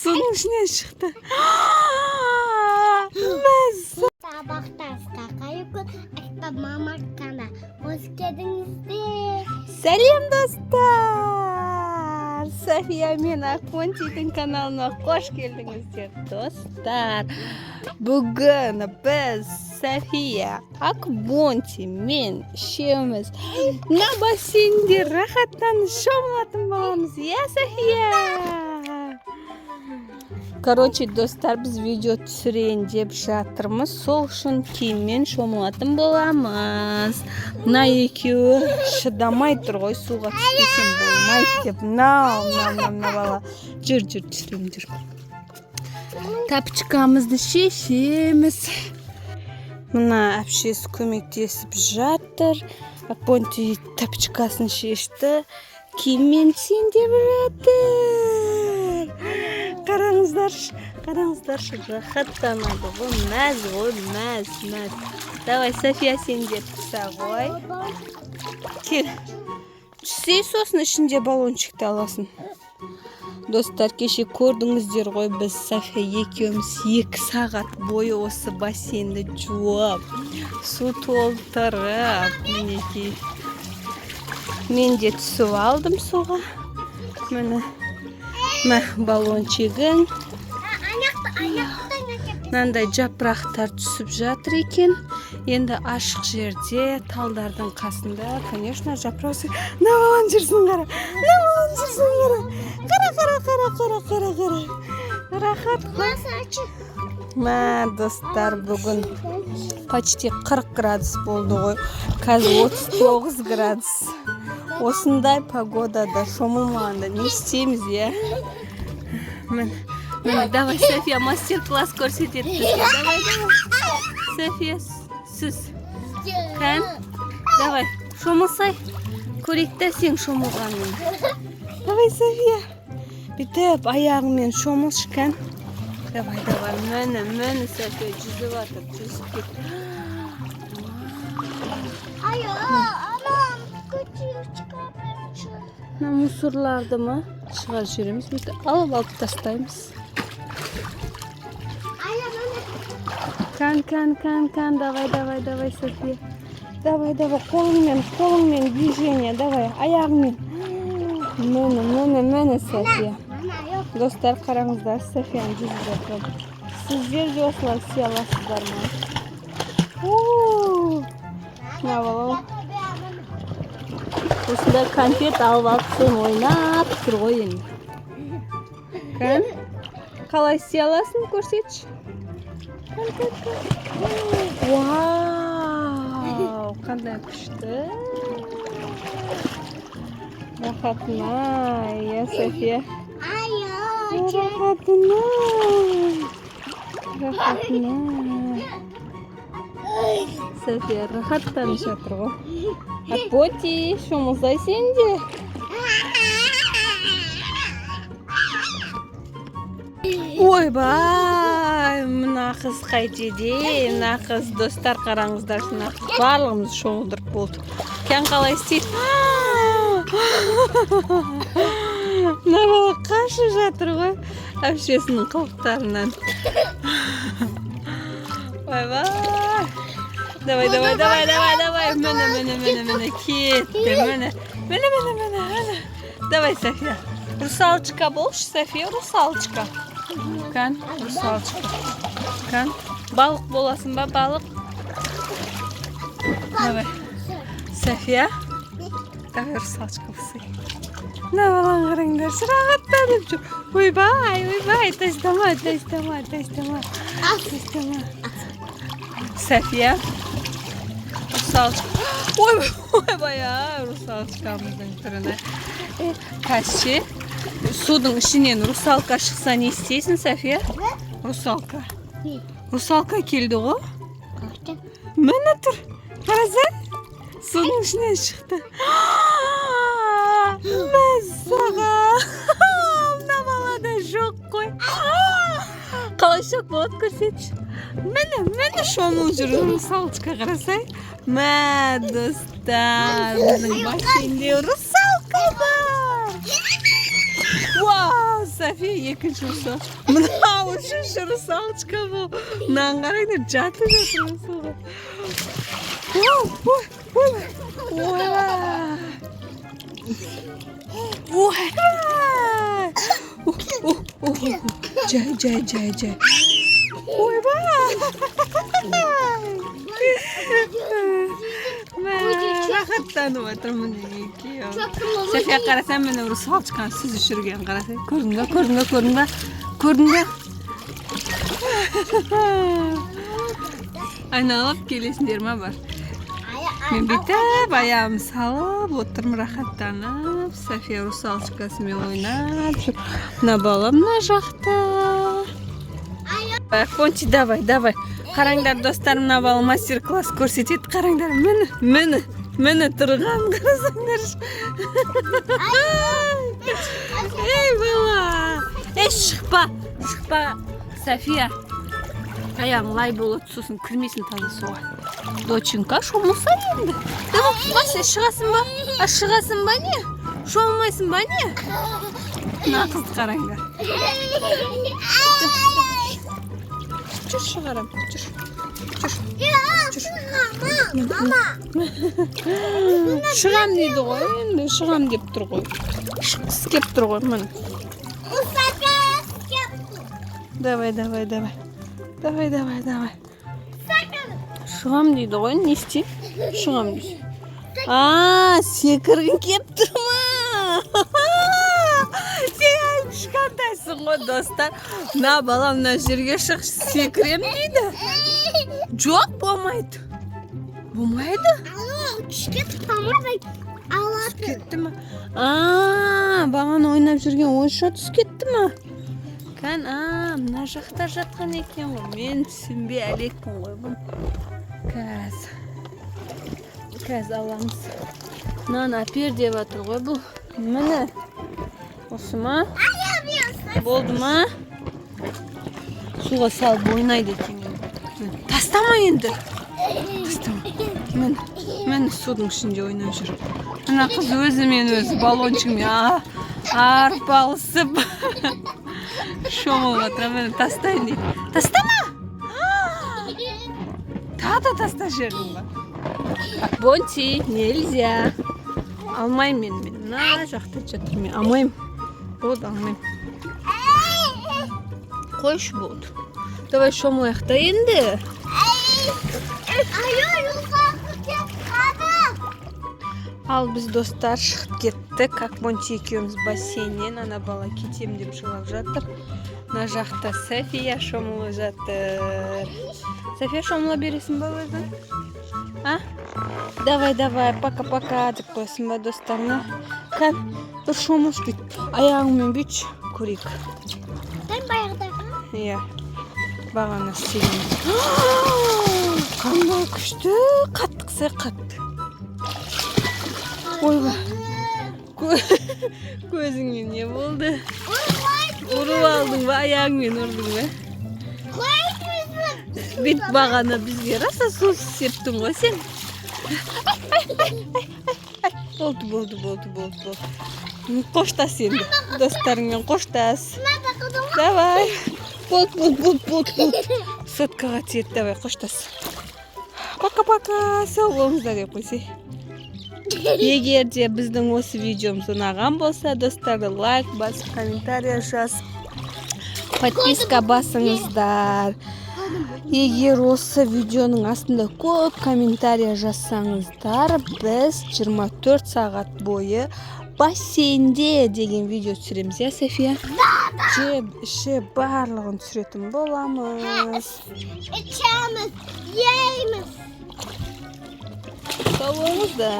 Suyun içine çıktı. Biz. Tabakta kayıkın ekta mamak kana. Hoş geldiniz de. Selam dostlar. Safiye men Akmonti'nin kanalına hoş geldinizler dostlar. Bugün biz Safiye, Akmonti, men işimiz ne basinde rahattan şomlatın bolamız ya Safiye. Короче, dostlar biz video түсірейін деп жатырмыз. Сол үшін киіммен шомылатын боламыз. Мына екеуі шыдамай тұр ғой, суға түспесем болмайды деп. Мына бала. Жүр, түсірейін, жүр. Тапочкамызды шешеміз. Мына әпшесі көмектесіп жатыр. Акпонти тапочкасын шешті. Киіммен түсейін деп жатыр. Қараңыздаршы, рахаттанады ғой, мәз. Давай, София, сен де түса ғой. Кел. Түсе, сосын ішінде баллончикті аласың. Достар, кеше көрдіңіздер ғой, біз София екеуміз 2 сағат бойы осы бассейнді жуып, су толтырып, мінекей. Мен де түсіп алдым суға. Міне. Баллончигің. Мынандай жапырақтар түсіп жатыр екен. Енді ашық жерде, талдардың қасында, конечно, жапырақ. На балон жүрсің қара. Қара. Рахат қой. Достар, бүгін почти 40 градус болды ғой. Қазір 39 градус. Осындай погодада шомылмағанда не істейміз, я? Давай, София, мастер-класс көрсетеді бізге. Давай. София, сүз. Кән? Давай, шомылсай. Көректі сен шомылғанмен. Давай, София. Бітіп, аяғымен шомылшы, кән? Давай. Мені, София, жүзіп атып, жүзіп кет. Мусорларды ма шығарып жібереміз, алып тастаймыз. Кан, давай, София. Давай, қолыңмен движение, давай, аяғымен. Мені, София. Достар, қараңыздар, Софияны жүзіп жатыр. Сіздер де осылай істей аласыздар ма? Балау. Осында конфет алып соны ойнап тұр ғой енді. Кән? Қалай істей аласың, көрсетші. Вау! Қандай күшті. Рахатына, я, София. Рахатына. София, рахаттанып жатыр ғой. Акпонти, шомылсай сен де. Ойбай, мына қыз қайтеді. Мына қыз, достар, қараңыздар, мына қыз барлығымыз шомылдырып болды. Кән қалай істейді? Мына бала қашып жатыр ғой, әпшесінің қылықтарынан. Ойбай. Давай. Мені, кетті, мені. Давай, София. Русалочка болшы, София, русалочка. Кән, русалочка. Кән, балық боласың ба, балық? Давай. София. Давай, русалочка болсай. На балаң қараңдар, шырағаттанып жүр. Ойбай, тастама. София. Русалочка. Ойбай, русалочкамыздың түріне. Кәші, судың ішінен русалка шықса не істейсің, София? Русалка келді ғой? Мені тұр. Қарасай, судың ішінен шықты. Мәссаға. Мына балада жоқ қой. Қалай шок болады, көрсетші. Мені шомыл жүр, русалочка, қарасай. Достар, біздің бассейнде русалка бар. Вау, София екінші русал. Мынау үшінші русалочка бұл. Мынаған қараңдар, жатып жатыр русалға. Ой. Жай. Ойбай. Рахаттанып отырмын екеуі. София қарасам, мені русалочканы сүзіп жүрген қарасай. Көрдің бе? Айналып келесіңдер ма бар? Мен бүйтіп аяғымды салып отырмын, рахаттанып. София русалочкасымен ойнап жүр. Мына бала мына жақта. Кончи, давай. Қараңдар, достар, мына бала мастер-класс көрсетеді. Қараңдар, мені тұрған қарасаңдар. Ей, бала. Ей, шықпа. София. Аяғың лай болады, сосын кірмесін таза суға. Доченька, шомылса енді. Давай, шығасың ба не? Шомылмайсың ба не? Мына қызды қараңдар. Жүр шығарам, жүр. Шығам дейді ғой, енді шығам деп тұр ғой. Шыққысы кеп тұр ғой, міне. Давай. Шығам дейді ғой, не істейм? Шығам дейді. Секіргің кеп тұр ма? Сен кішкентайсың ғой, достар. Мына бала мына жерге шық, секірем дейді. Жоқ, болмайды. Түсіп кетті ма? Бағана ойнап жүрген ойынша түсіп кетті ма? Мына жақта жатқан екен ғой. Мен түсінбей әлекпін ғой бұл. Кәз аламыз. Мынаны апер деп атыр ғой бұл. Міне. Осы ма? Болды ма? Суға салып ойнайды екен. Тастама енді. Мен судың ішінде ойнап жүр. Мына қыз өзімен өзі баллончикмен арпалысып шомылып жатыр. Мені тастайын дейді. Тастама! Тағы таста жердің ба? Бонти, нельзя. Алмайым мен. Мына жақта жатыр, мен алмайым. Болды, алмайым. Қойшы болды. Давай шомылайық та енді. Ал біз достар шығып кеттік. Акбонти екеуміз бассейннен. Ана бала кетем деп жылап жатыр. Мына жақта София шомылып жатыр. София, шомыла бересің ба өзің? Давай, пока-пока деп қойсын ба достарына. Бір шомылшы бүйт. Аяғыңмен бүйтші, көрейік. Иә, бағана істеген. Қандай күшті, қаттықса қатты. Ойба, көзіңмен не болды? Ұрып алдың ба, аяғыңмен ұрдың ба? Бет бағана бізге раса су септің ғой сен. Болды. Қоштас енді, достарыңмен қоштас. Давай. Болды. Соткаға тиет, давай, қоштас. Пока-пока, сау болыңыздар деп қойсай. Егер де біздің осы видеомыз ұнаған болса, достарды лайк басып, комментария жазып, подписка басыңыздар. Егер осы видеоның астында көп комментария жазсаңыздар, біз 24 сағат бойы бассейнде деген видео түсіреміз, я, София? Іші барлығын түсіретін боламыз. İçemiz, yiyemiz. Sağ olun da.